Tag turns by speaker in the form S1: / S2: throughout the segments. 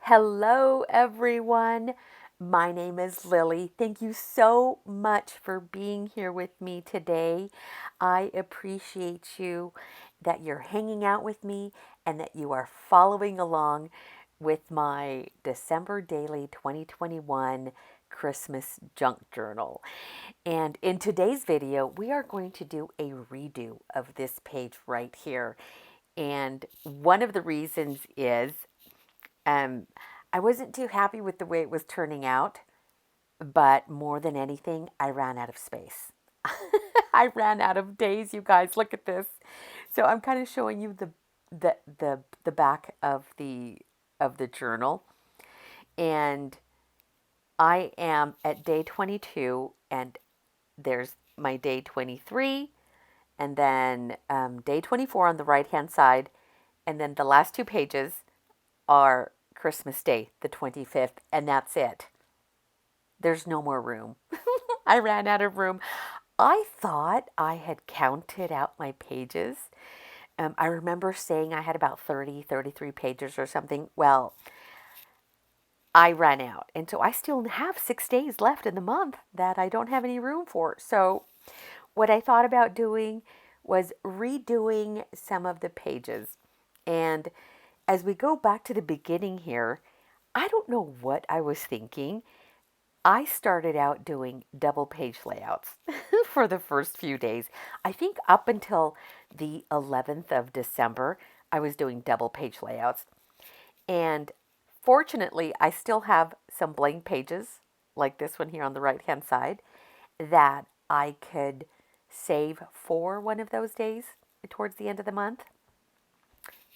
S1: Hello, everyone. My name is Lily. Thank you so much for being here with me today. I appreciate you that you're hanging out with me and that you are following along with my December Daily 2021 Christmas Junk Journal. And in today's video, we are going to do a redo of this page right here. And one of the reasons is um, I wasn't too happy with the way it was turning out, but more than anything, I ran out of space. I ran out of days, you guys. Look at this. So I'm kind of showing you the back of the journal, and I am at day 22, and there's my day 23, and then day 24 on the right hand side, and then the last two pages are Christmas Day, the 25th, and that's it. There's no more room. I ran out of room. I thought I had counted out my pages. I remember saying I had about 30, 33 pages or something. Well, I ran out. And so I still have 6 days left in the month that I don't have any room for. So what I thought about doing was redoing some of the pages. And as we go back to the beginning here, I don't know what I was thinking. I started out doing double page layouts for the first few days. I think up until the 11th of December, I was doing double page layouts. And fortunately, I still have some blank pages, like this one here on the right hand side, that I could save for one of those days towards the end of the month.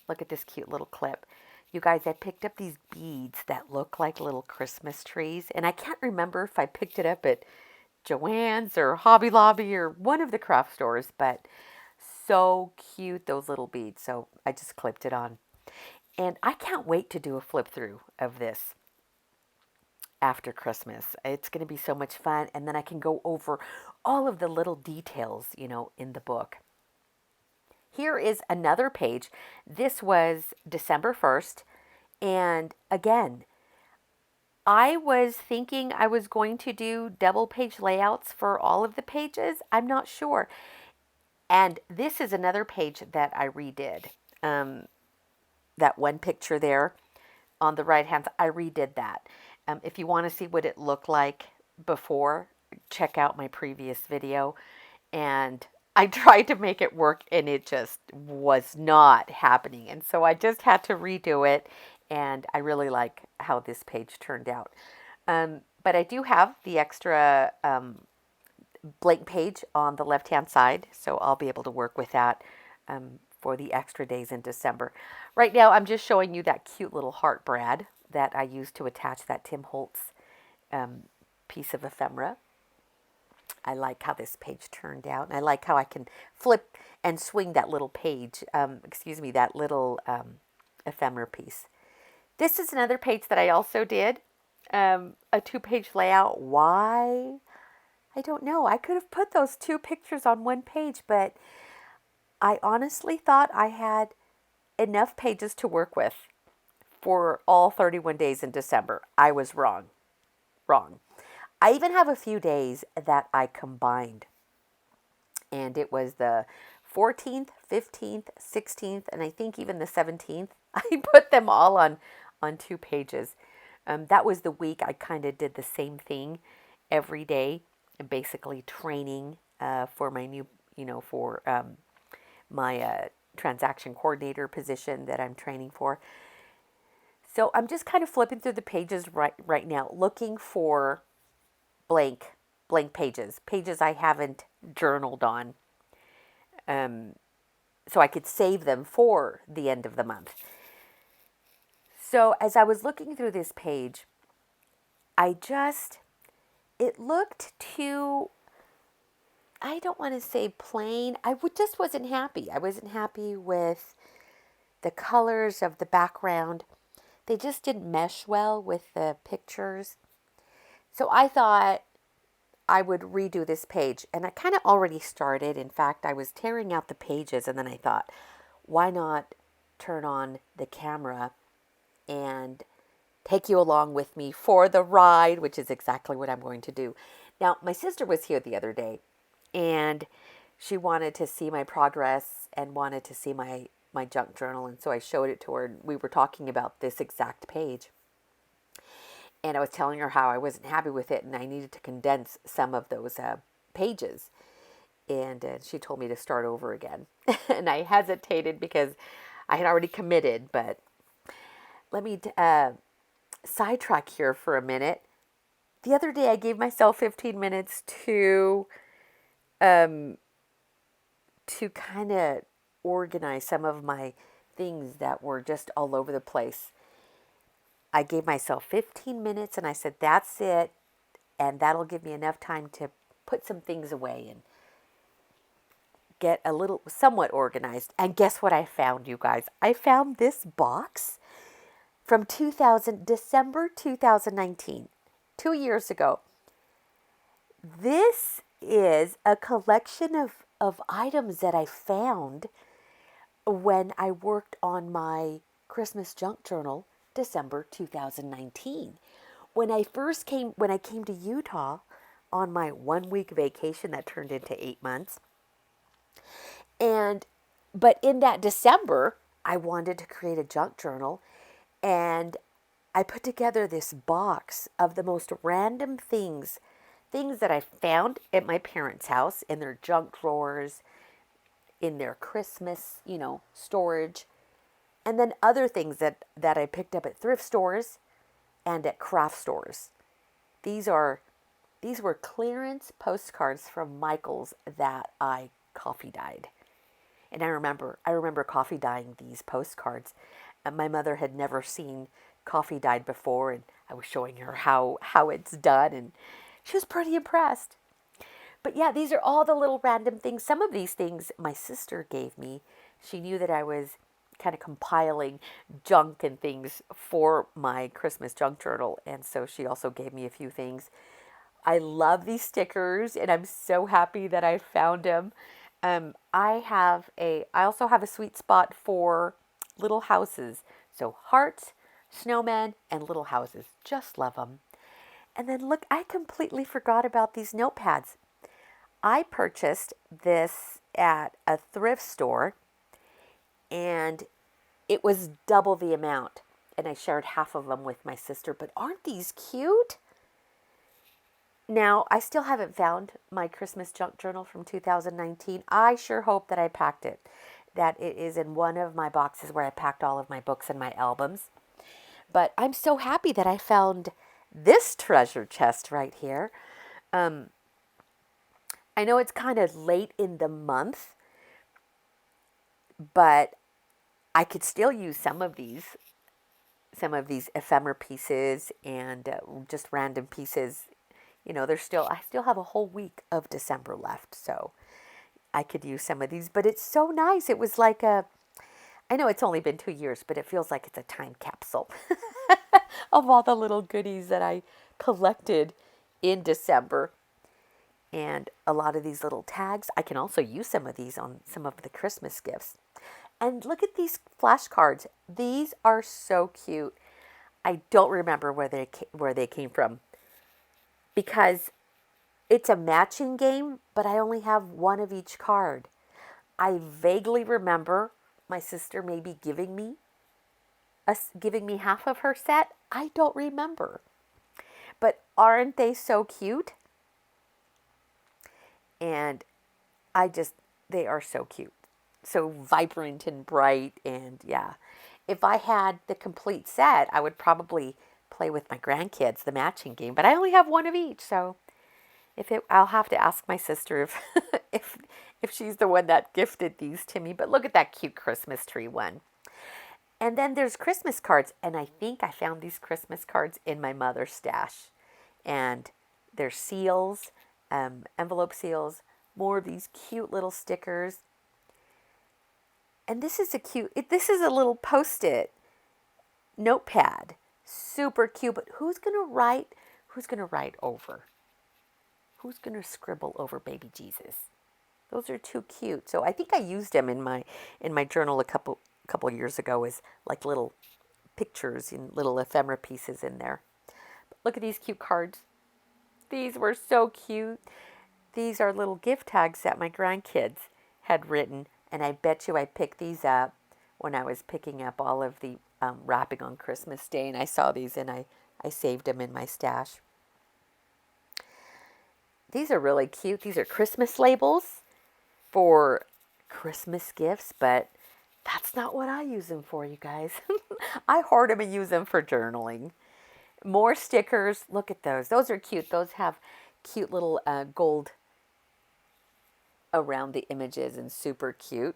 S1: Look at this cute little clip. You guys, I picked up these beads that look like little Christmas trees. And I can't remember if I picked it up at Joann's or Hobby Lobby or one of the craft stores, but so cute, those little beads. So I just clipped it on. And I can't wait to do a flip through of this after Christmas. It's going to be so much fun. And then I can go over all of the little details, in the book. Here is another page. This was December 1st. And again, I was thinking I was going to do double page layouts for all of the pages. I'm not sure. And this is another page that I redid. That one picture there on the right hand side, I redid that. If you want to see what it looked like before, check out my previous video. And I tried to make it work and it just was not happening. And so I just had to redo it. And I really like how this page turned out. But I do have the extra blank page on the left-hand side. So I'll be able to work with that for the extra days in December. Right now, I'm just showing you that cute little heart brad that I used to attach that Tim Holtz piece of ephemera. I like how this page turned out. And I like how I can flip and swing that little page, that little ephemera piece. This is another page that I also did, a 2-page layout. Why? I don't know. I could have put those 2 pictures on 1 page, but I honestly thought I had enough pages to work with for all 31 days in December. I was wrong. Wrong. I even have a few days that I combined. And it was the 14th, 15th, 16th, and I think even the 17th. I put them all on 2 pages. That was the week I kind of did the same thing every day, basically training for my new, for my transaction coordinator position that I'm training for. So I'm just kind of flipping through the pages right now, looking for blank pages I haven't journaled on, so I could save them for the end of the month. So as I was looking through this page, it looked too, I don't want to say plain. Just wasn't happy. I wasn't happy with the colors of the background. They just didn't mesh well with the pictures. So I thought I would redo this page. And I kind of already started. In fact, I was tearing out the pages and then I thought, why not turn on the camera and take you along with me for the ride, which is exactly what I'm going to do. Now, my sister was here the other day, and she wanted to see my progress and wanted to see my junk journal, and so I showed it to her, and we were talking about this exact page. And I was telling her how I wasn't happy with it and I needed to condense some of those pages. And she told me to start over again. And I hesitated because I had already committed, but let me sidetrack here for a minute. The other day I gave myself 15 minutes um, to kind of organize some of my things that were just all over the place. I gave myself 15 minutes and I said, that's it. And that'll give me enough time to put some things away and get a little somewhat organized. And guess what I found, you guys? I found this box from December 2019, 2 years ago. This is a collection of items that I found when I worked on my Christmas junk journal, December 2019. When I came to Utah on my 1 week vacation that turned into 8 months. But in that December, I wanted to create a junk journal, and I put together this box of the most random things that I found at my parents' house in their junk drawers, in their Christmas, storage, and then other things that I picked up at thrift stores and at craft stores. These were clearance postcards from Michael's that I coffee dyed. And I remember coffee dyeing these postcards. And my mother had never seen coffee dyed before, and I was showing her how it's done, and she was pretty impressed. But yeah, these are all the little random things. Some of these things my sister gave me. She knew that I was kind of compiling junk and things for my Christmas junk journal, and so she also gave me a few things. I love these stickers, and I'm so happy that I found them. I also have a sweet spot for little houses. So hearts, snowmen, and little houses. Just love them. And then look, I completely forgot about these notepads. I purchased this at a thrift store, and it was double the amount. And I shared half of them with my sister. But aren't these cute? Now, I still haven't found my Christmas junk journal from 2019. I sure hope that I packed it, that it is in one of my boxes where I packed all of my books and my albums. But I'm so happy that I found this treasure chest right here. I know it's kind of late in the month, but I could still use some of these ephemera pieces and just random pieces. I still have a whole week of December left, so I could use some of these. But it's so nice. It was like I know it's only been 2 years, but it feels like it's a time capsule of all the little goodies that I collected in December. And a lot of these little tags, I can also use some of these on some of the Christmas gifts. And look at these flashcards. These are so cute. I don't remember where they came from, because it's a matching game, but I only have one of each card. I vaguely remember my sister maybe giving me half of her set. I don't remember. But aren't they so cute? And they are so cute. So vibrant and bright, and yeah. If I had the complete set, I would probably play with my grandkids the matching game, but I only have one of each, so I'll have to ask my sister if she's the one that gifted these to me. But look at that cute Christmas tree one. And then there's Christmas cards, and I think I found these Christmas cards in my mother's stash. And there's seals, envelope seals, more of these cute little stickers. And this is a little Post-it notepad. Super cute, but who's going to write over? Who's going to scribble over baby Jesus? Those are too cute. So I think I used them in my journal a couple years ago as like little pictures and little ephemera pieces in there. Look at these cute cards. These were so cute. These are little gift tags that my grandkids had written, and I bet you I picked these up when I was picking up all of the wrapping on Christmas Day, and I saw these and I saved them in my stash. These are really cute. These are Christmas labels for Christmas gifts, but that's not what I use them for, you guys. I hoard them and use them for journaling. More stickers. Look at those. Those are cute. Those have cute little gold around the images and super cute.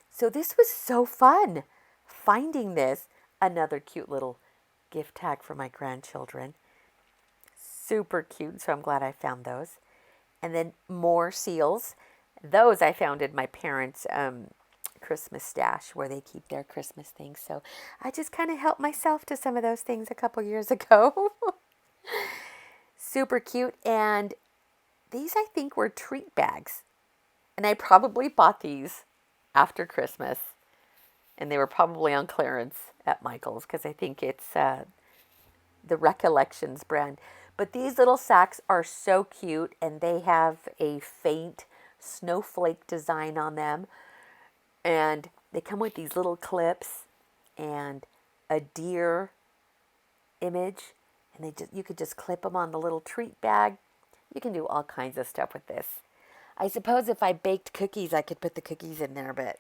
S1: So this was so fun finding this. Another cute little gift tag for my grandchildren. Super cute. So I'm glad I found those. And then more seals. Those I found in my parents' Christmas stash where they keep their Christmas things. So I just kind of helped myself to some of those things a couple years ago. Super cute. And these I think were treat bags. And I probably bought these after Christmas. And they were probably on clearance at Michael's because I think it's the Recollections brand. But these little sacks are so cute, and they have a faint snowflake design on them. And they come with these little clips and a deer image. And you could just clip them on the little treat bag. You can do all kinds of stuff with this. I suppose if I baked cookies, I could put the cookies in there, but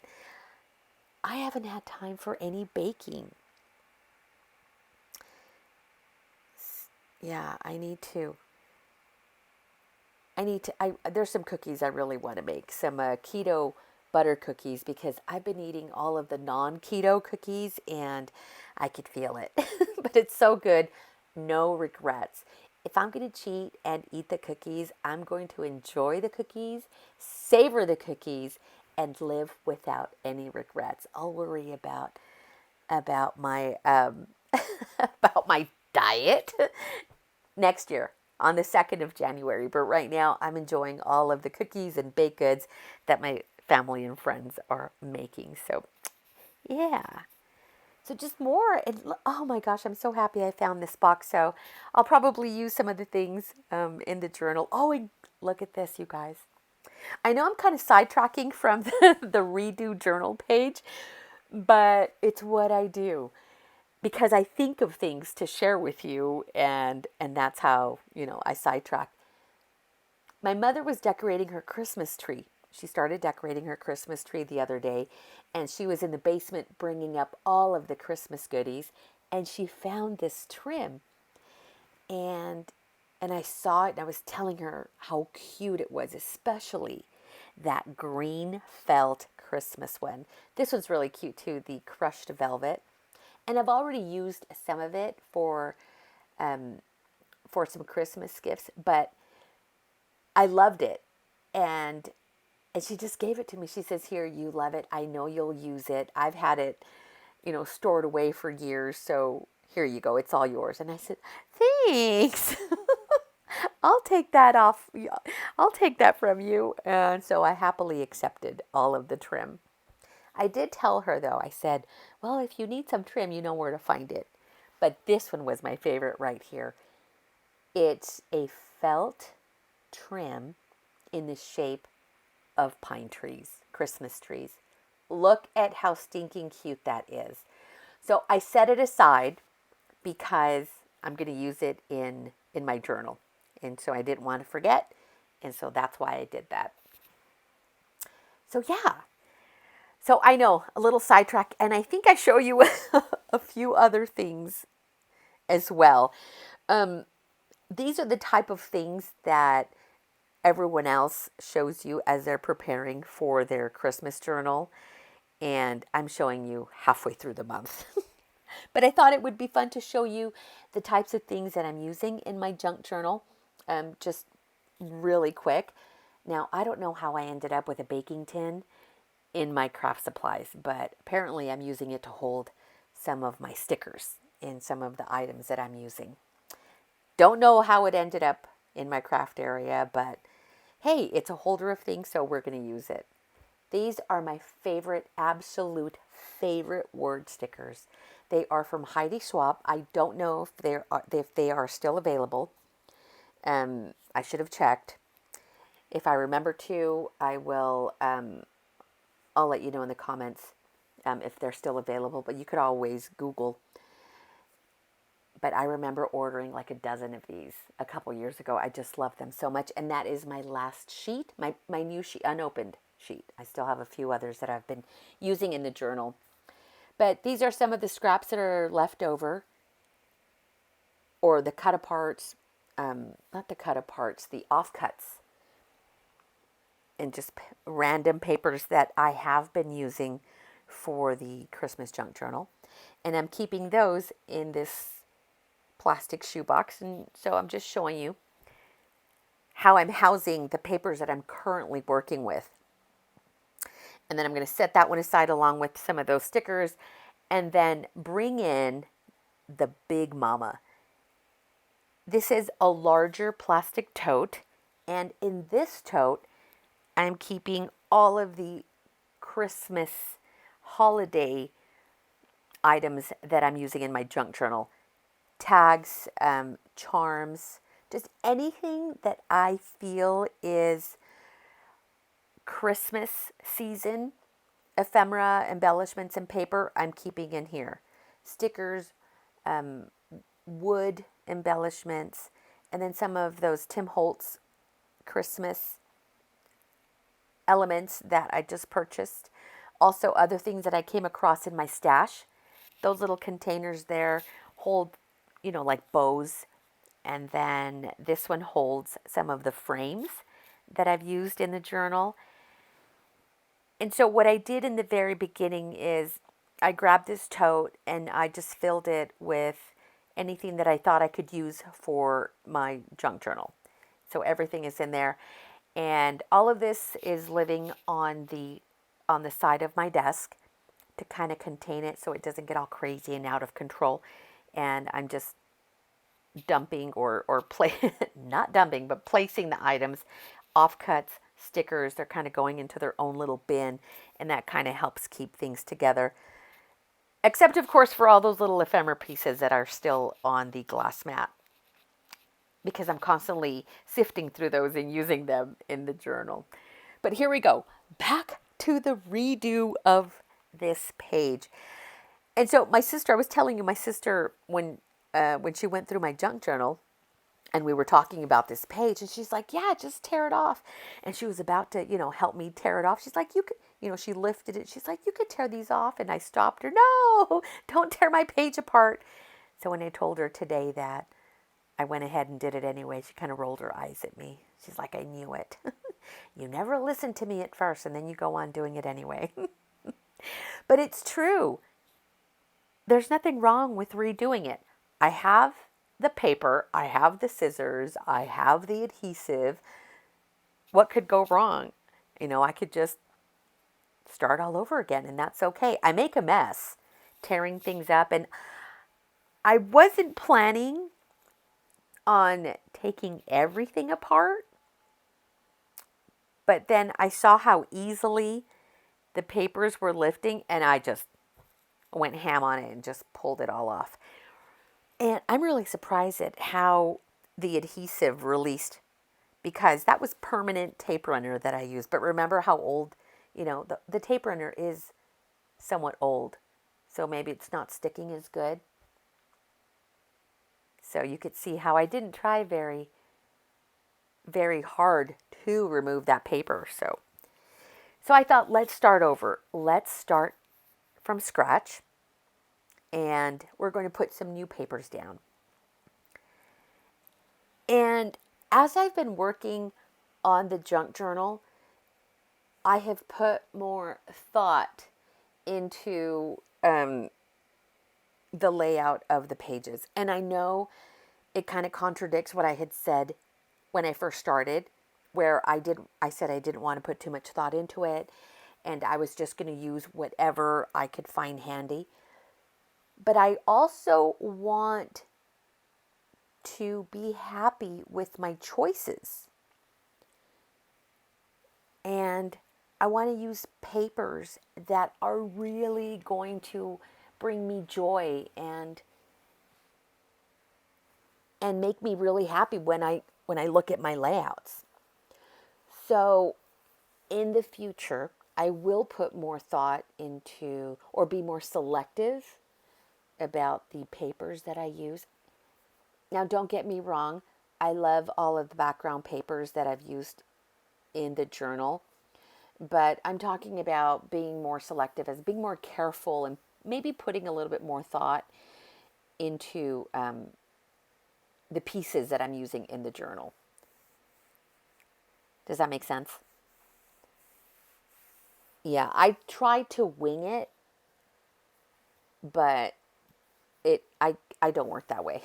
S1: I haven't had time for any baking. Yeah, I need to. There's some cookies I really want to make. Some keto butter cookies because I've been eating all of the non-keto cookies and I could feel it. But it's so good. No regrets. If I'm going to cheat and eat the cookies, I'm going to enjoy the cookies, savor the cookies, and live without any regrets. I'll worry about my about my diet next year on the 2nd of January. But right now, I'm enjoying all of the cookies and baked goods that my family and friends are making. So, yeah. So just more. And oh my gosh, I'm so happy I found this box. So I'll probably use some of the things in the journal. Oh, and look at this, you guys. I know I'm kind of sidetracking from the redo journal page, but it's what I do because I think of things to share with you, and that's how, I sidetrack. My mother was decorating her Christmas tree. She started decorating her Christmas tree the other day, and she was in the basement bringing up all of the Christmas goodies, and she found this trim, and I saw it, and I was telling her how cute it was, especially that green felt Christmas one. This one's really cute too, the crushed velvet. And I've already used some of it for some Christmas gifts, but I loved it. And she just gave it to me. She says, "Here, you love it. I know you'll use it. I've had it, stored away for years. So here you go. It's all yours." And I said, "Thanks." I'll take that off. I'll take that from you. And so I happily accepted all of the trim. I did tell her, though, I said, "Well, if you need some trim, you know where to find it." But this one was my favorite right here. It's a felt trim in the shape of pine trees, Christmas trees. Look at how stinking cute that is. So I set it aside because I'm going to use it in my journal. And so I didn't want to forget. And so that's why I did that. So yeah. So I know, a little sidetrack, and I think I show you a few other things as well. These are the type of things that everyone else shows you as they're preparing for their Christmas journal, and I'm showing you halfway through the month. But I thought it would be fun to show you the types of things that I'm using in my junk journal, just really quick. Now, I don't know how I ended up with a baking tin in my craft supplies, but apparently I'm using it to hold some of my stickers in some of the items that I'm using. Don't know how it ended up in my craft area, but hey, it's a holder of things, so we're going to use it. These are my favorite, absolute favorite word stickers. They are from Heidi Swapp. I don't know if they are still available. I should have checked. If I remember to, I will. I'll let you know in the comments if they're still available. But you could always Google. But I remember ordering like a dozen of these a couple years ago. I just love them so much. And that is my last sheet, my new sheet, unopened sheet. I still have a few others that I've been using in the journal. But these are some of the scraps that are left over, or the cut aparts, not the cut aparts, the offcuts, and just random papers that I have been using for the Christmas junk journal. And I'm keeping those in this plastic shoebox. And so I'm just showing you how I'm housing the papers that I'm currently working with. And then I'm going to set that one aside along with some of those stickers, and then bring in the big mama. This is a larger plastic tote, and in this tote, I'm keeping all of the Christmas holiday items that I'm using in my junk journal. Tags, charms, just anything that I feel is Christmas season, ephemera, embellishments, and paper, I'm keeping in here. Stickers, wood embellishments, and then some of those Tim Holtz Christmas elements that I just purchased. Also, other things that I came across in my stash. Those little containers there hold, like bows. And then this one holds some of the frames that I've used in the journal. And so what I did in the very beginning is I grabbed this tote and I just filled it with anything that I thought I could use for my junk journal. So everything is in there. And all of this is living on the side of my desk to kind of contain it so it doesn't get all crazy and out of control. And I'm just dumping or not dumping, but placing the items, offcuts, stickers. They're kind of going into their own little bin, and that kind of helps keep things together. Except, of course, for all those little ephemera pieces that are still on the glass mat, because I'm constantly sifting through those and using them in the journal. But here we go. Back to the redo of this page. And so my sister, I was telling you, my sister, when she went through my junk journal and we were talking about this page, and she's like, yeah, just tear it off. And she was about to, help me tear it off. She's like, you could, she lifted it. She's like, you could tear these off. And I stopped her. No, don't tear my page apart. So when I told her today that I went ahead and did it anyway, she kind of rolled her eyes at me. She's like, I knew it. You never listened to me at first, and then you go on doing it anyway. But it's true. There's nothing wrong with redoing it. I have the paper, I have the scissors, I have the adhesive. What could go wrong? I could just start all over again, and that's okay. I make a mess tearing things up, and I wasn't planning on taking everything apart, but then I saw how easily the papers were lifting, and I just went ham on it and just pulled it all off. And I'm really surprised at how the adhesive released, because that was permanent tape runner that I used. But remember how old, the tape runner is somewhat old. So maybe it's not sticking as good. So you could see how I didn't try very, very hard to remove that paper. So I thought, let's start over. Let's start from scratch. And we're going to put some new papers down. And as I've been working on the junk journal, I have put more thought into the layout of the pages. And I know it kind of contradicts what I had said when I first started, where I said I didn't want to put too much thought into it, and I was just going to use whatever I could find handy. But I also want to be happy with my choices. And I want to use papers that are really going to bring me joy and make me really happy when I look at my layouts. So in the future, I will put more thought into, or be more selective about the papers that I use. Now, don't get me wrong. I love all of the background papers that I've used in the journal, but I'm talking about being more selective, as being more careful, and maybe putting a little bit more thought into the pieces that I'm using in the journal. Does that make sense? Yeah, I try to wing it, but I don't work that way.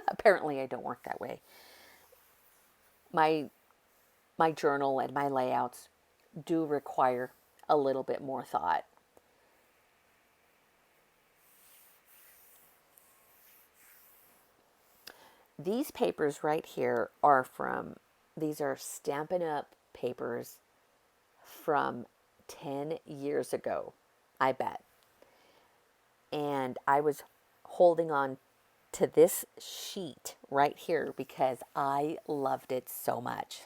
S1: Apparently I don't work that way. My my journal and my layouts do require a little bit more thought. These papers right here these are Stampin' Up! Papers from 10 years ago, I bet. And I was holding on to this sheet right here because I loved it so much.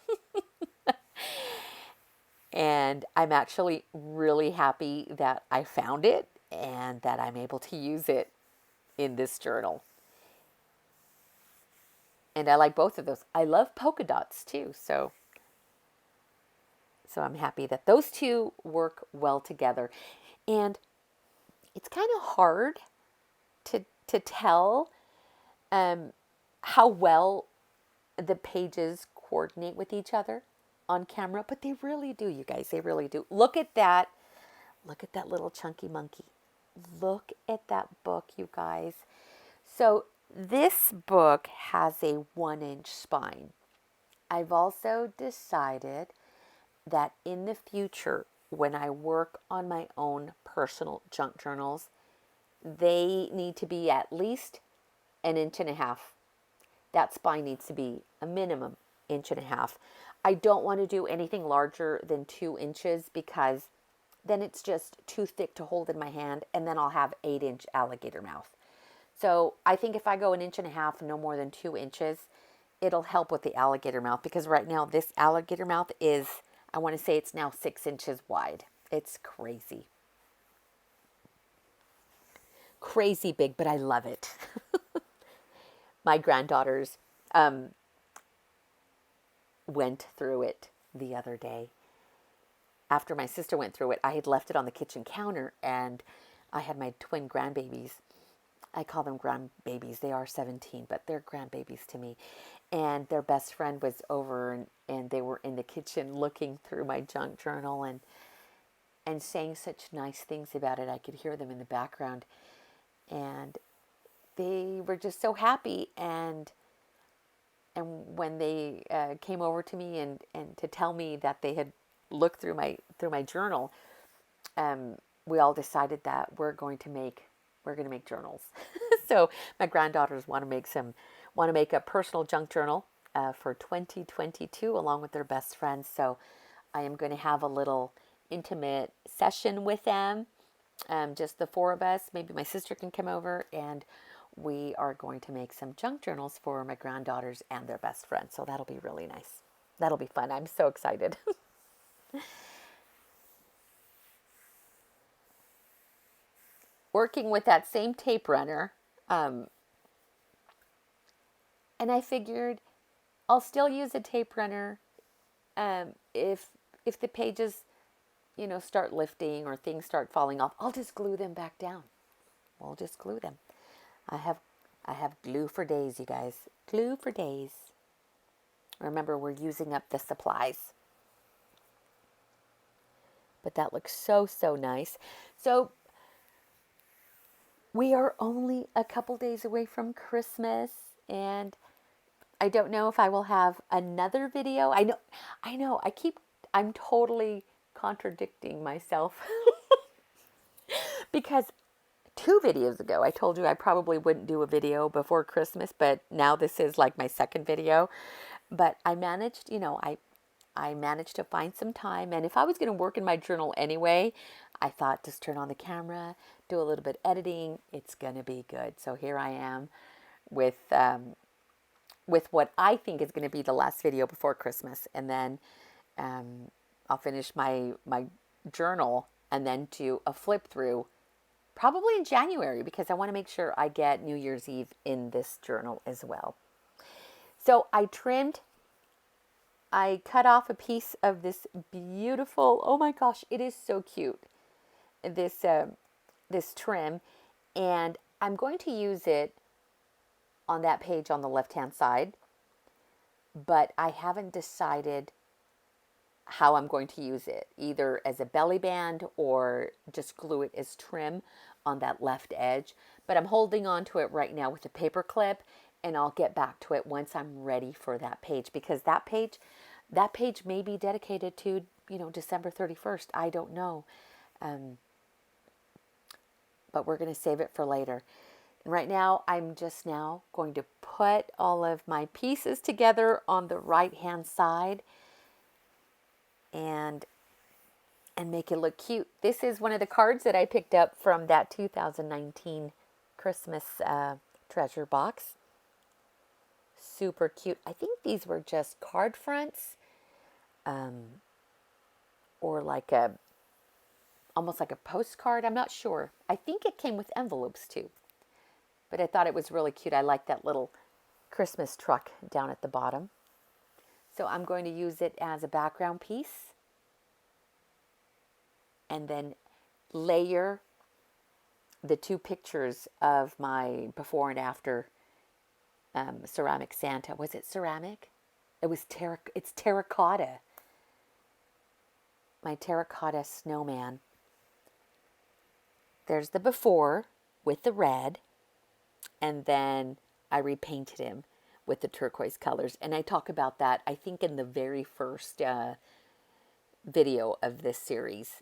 S1: And I'm actually really happy that I found it and that I'm able to use it in this journal. And I like both of those. I love polka dots too, so I'm happy that those two work well together. And it's kind of hard to tell how well the pages coordinate with each other on camera, but they really do, you guys. They really do. Look at that. Look at that little chunky monkey. Look at that book, you guys. So this book has a 1-inch spine. I've also decided that in the future, when I work on my own personal junk journals, they need to be at least 1.5 inches. That spine needs to be a minimum 1.5 inches. I don't want to do anything larger than 2 inches because then it's just too thick to hold in my hand, and then I'll have 8-inch alligator mouth. So I think if I go 1.5 inches, no more than 2 inches, it'll help with the alligator mouth, because right now this alligator mouth is, I want to say it's now 6 inches wide. It's crazy. Crazy big, but I love it. My granddaughters went through it the other day. After my sister went through it, I had left it on the kitchen counter, and I had my twin grandbabies. I call them grandbabies. They are 17, but they're grandbabies to me. And their best friend was over, and they were in the kitchen looking through my junk journal and saying such nice things about it. I could hear them in the background. And they were just so happy. And when they came over to me and to tell me that they had looked through my journal, we all decided that we're going to make journals. So my granddaughters want to make a personal junk journal for 2022 along with their best friends. So I am going to have a little intimate session with them, just the four of us. Maybe my sister can come over, and we are going to make some junk journals for my granddaughters and their best friend. So that'll be really nice. That'll be fun. I'm so excited. Working with that same tape runner, and I figured I'll still use a tape runner if the pages, start lifting or things start falling off. I'll just glue them back down. We'll just glue them. I have glue for days, you guys. Glue for days. Remember, we're using up the supplies. But that looks so, so nice. So we are only a couple days away from Christmas, and I don't know if I will have another video. I know, I'm totally contradicting myself because 2 videos ago, I told you I probably wouldn't do a video before Christmas, but now this is like my second video. But I managed, I managed to find some time. And if I was going to work in my journal anyway, I thought just turn on the camera, do a little bit editing, it's going to be good. So here I am with what I think is going to be the last video before Christmas, and then I'll finish my journal and then do a flip through probably in January, because I want to make sure I get New Year's Eve in this journal as well. So I cut off a piece of this beautiful, oh my gosh, it is so cute, this trim, and I'm going to use it on that page on the left hand side, but I haven't decided how I'm going to use it, either as a belly band or just glue it as trim on that left edge. But I'm holding on to it right now with a paper clip, and I'll get back to it once I'm ready for that page, because that page may be dedicated to, December 31st. I don't know. But we're going to save it for later. And right now, I'm just now going to put all of my pieces together on the right hand side and make it look cute. This is one of the cards that I picked up from that 2019 Christmas treasure box. Super cute. I think these were just card fronts, or almost like a postcard. I'm not sure. I think it came with envelopes too, but I thought it was really cute. I like that little Christmas truck down at the bottom. So I'm going to use it as a background piece, and then layer the two pictures of my before and after ceramic Santa. Was it ceramic? It's terracotta. My terracotta snowman. There's the before with the red, and then I repainted him with the turquoise colors. And I talk about that, I think, in the very first video of this series.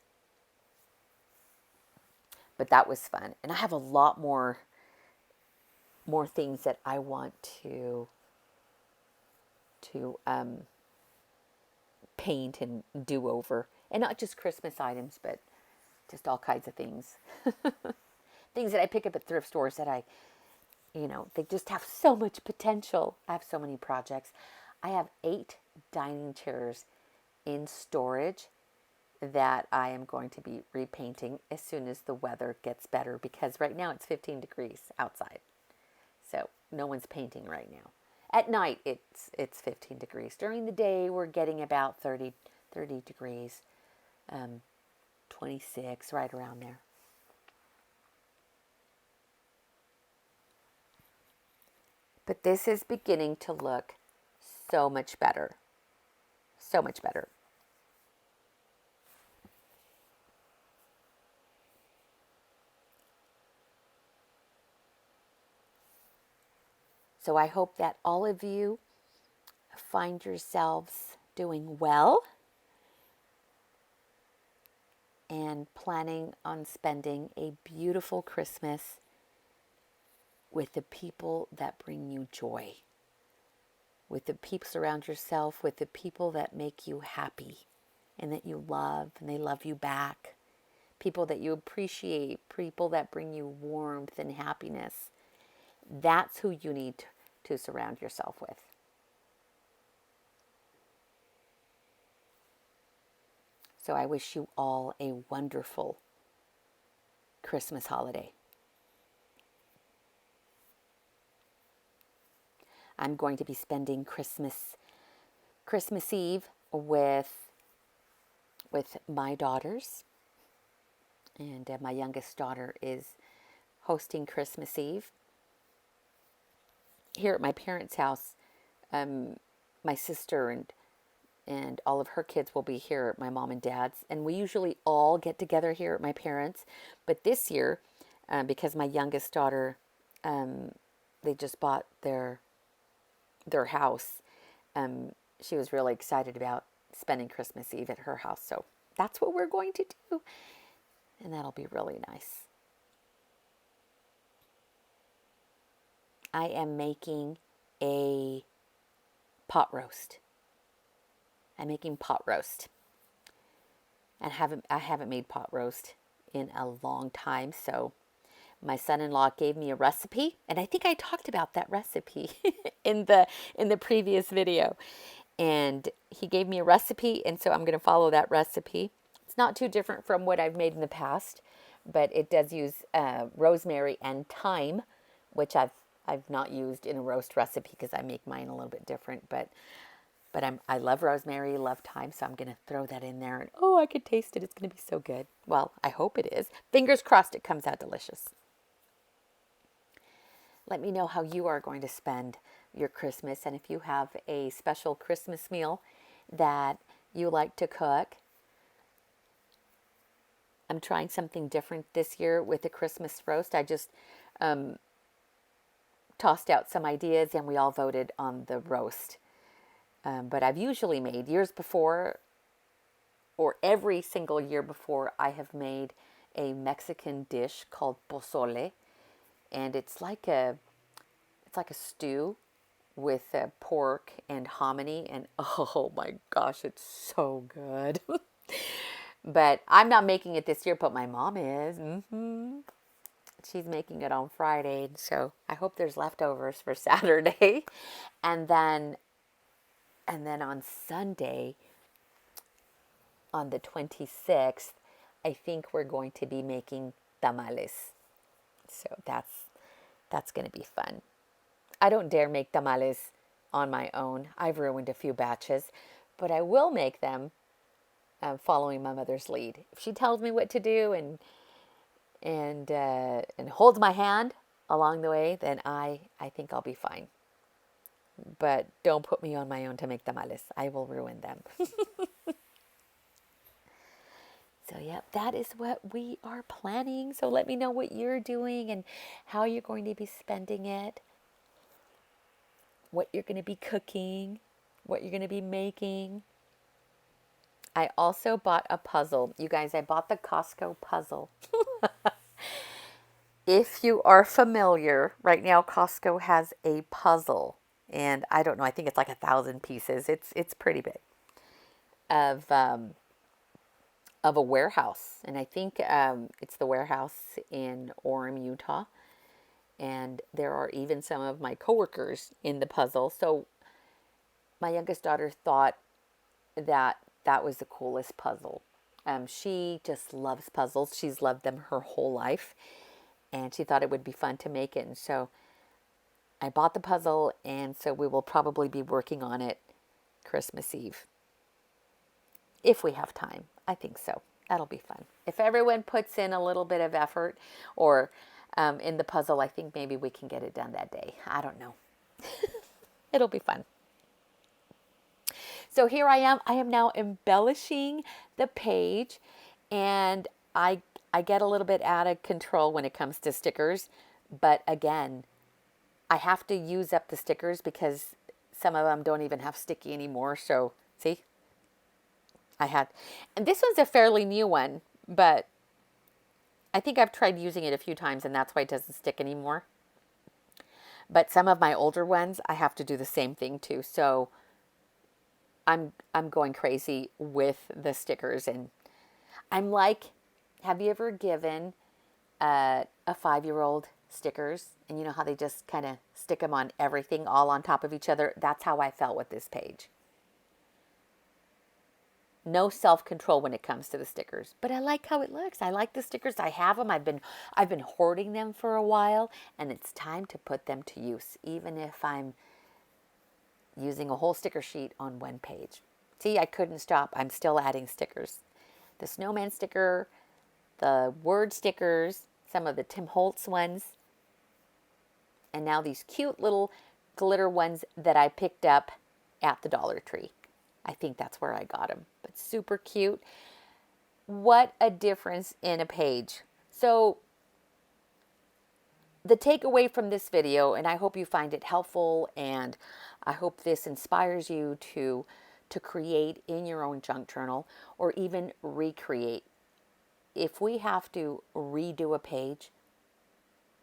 S1: But that was fun. And I have a lot more things that I want to paint and do over. And not just Christmas items, but just all kinds of things. Things that I pick up at thrift stores that they just have so much potential. I have so many projects. I have 8 dining chairs in storage that I am going to be repainting as soon as the weather gets better, because right now it's 15 degrees outside. So no one's painting right now. At night it's 15 degrees. During the day we're getting about 30 degrees, 26, right around there. But this is beginning to look so much better. So much better. So I hope that all of you find yourselves doing well and planning on spending a beautiful Christmas with the people that bring you joy, with the people surround yourself, with the people that make you happy and that you love and they love you back, people that you appreciate, people that bring you warmth and happiness. That's who you need to surround yourself with. So I wish you all a wonderful Christmas holiday. I'm going to be spending Christmas Eve with my daughters, and my youngest daughter is hosting Christmas Eve here at my parents' house. My sister and all of her kids will be here at my mom and dad's, and we usually all get together here at my parents'. But this year, because my youngest daughter, they just bought their house, she was really excited about spending Christmas Eve at her house. So that's what we're going to do, and that'll be really nice. I am making a pot roast. I'm making pot roast. And I haven't made pot roast in a long time. So my son-in-law gave me a recipe, and I think I talked about that recipe in the previous video. And he gave me a recipe, and so I'm going to follow that recipe. It's not too different from what I've made in the past, but it does use rosemary and thyme, which I've not used in a roast recipe because I make mine a little bit different. But I love rosemary, love thyme, so I'm going to throw that in there. And oh, I could taste it. It's going to be so good. Well, I hope it is. Fingers crossed it comes out delicious. Let me know how you are going to spend your Christmas, and if you have a special Christmas meal that you like to cook. I'm trying something different this year with the Christmas roast. I just tossed out some ideas and we all voted on the roast. But I've usually made years before, or every single year before, I have made a Mexican dish called pozole, and it's like a stew with pork and hominy, and oh my gosh, it's so good. But I'm not making it this year, but my mom is. She's making it on Friday, so I hope there's leftovers for Saturday. And then on Sunday, on the 26th, I think we're going to be making tamales. So that's going to be fun. I don't dare make tamales on my own. I've ruined a few batches, but I will make them following my mother's lead. If she tells me what to do and holds my hand along the way, then I think I'll be fine. But don't put me on my own to make tamales. I will ruin them. So, yeah, that is what we are planning. So let me know what you're doing and how you're going to be spending it, what you're going to be cooking, what you're going to be making. I also bought a puzzle. You guys, I bought the Costco Puzzle. If you are familiar, right now Costco has a puzzle. And I don't know, I think it's like 1,000 pieces. It's pretty big. Of a warehouse. And I think it's the warehouse in Orem, Utah. And there are even some of my coworkers in the puzzle. So my youngest daughter thought that was the coolest puzzle. She just loves puzzles. She's loved them her whole life. And she thought it would be fun to make it. And so I bought the puzzle. And so we will probably be working on it Christmas Eve. If we have time. I think so. That'll be fun. If everyone puts in a little bit of effort or in the puzzle, I think maybe we can get it done that day. I don't know. It'll be fun. So here I am. I am now embellishing the page, and I get a little bit out of control when it comes to stickers. But again, I have to use up the stickers because some of them don't even have sticky anymore. So see? And this one's a fairly new one, but I think I've tried using it a few times and that's why it doesn't stick anymore. But some of my older ones, I have to do the same thing too. So I'm going crazy with the stickers, and I'm like, have you ever given a 5-year-old stickers, and you know how they just kind of stick them on everything all on top of each other? That's how I felt with this page. No self-control when it comes to the stickers, but I like how it looks. I like the stickers. I have them. I've been hoarding them for a while, and it's time to put them to use, even if I'm using a whole sticker sheet on one page. See, I couldn't stop. I'm still adding stickers. The snowman sticker, the word stickers, some of the Tim Holtz ones, and now these cute little glitter ones that I picked up at the Dollar Tree. I think that's where I got them, but super cute. What a difference in a page. So the takeaway from this video, and I hope you find it helpful, and I hope this inspires you to create in your own junk journal or even recreate. If we have to redo a page,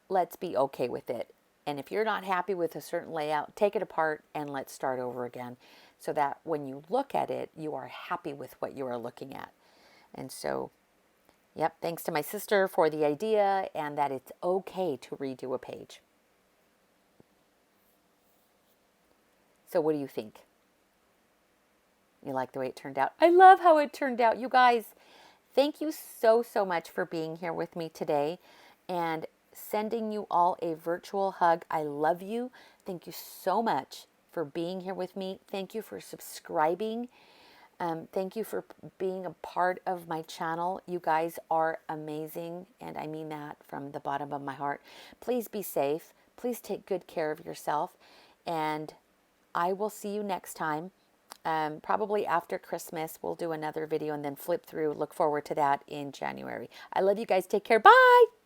S1: let's be okay with it. And if you're not happy with a certain layout, take it apart and let's start over again, so that when you look at it, you are happy with what you are looking at. And so Yep, thanks to my sister for the idea and that it's okay to redo a page. So what do you think? You like the way it turned out? I love how it turned out. You guys, thank you so much for being here with me today and sending you all a virtual hug. I love you. Thank you so much for being here with me. Thank you for subscribing. Thank you for being a part of my channel. You guys are amazing, and I mean that from the bottom of my heart. Please be safe. Please take good care of yourself, and I will see you next time. Probably after Christmas, we'll do another video and then flip through. Look forward to that in January. I love you guys. Take care. Bye.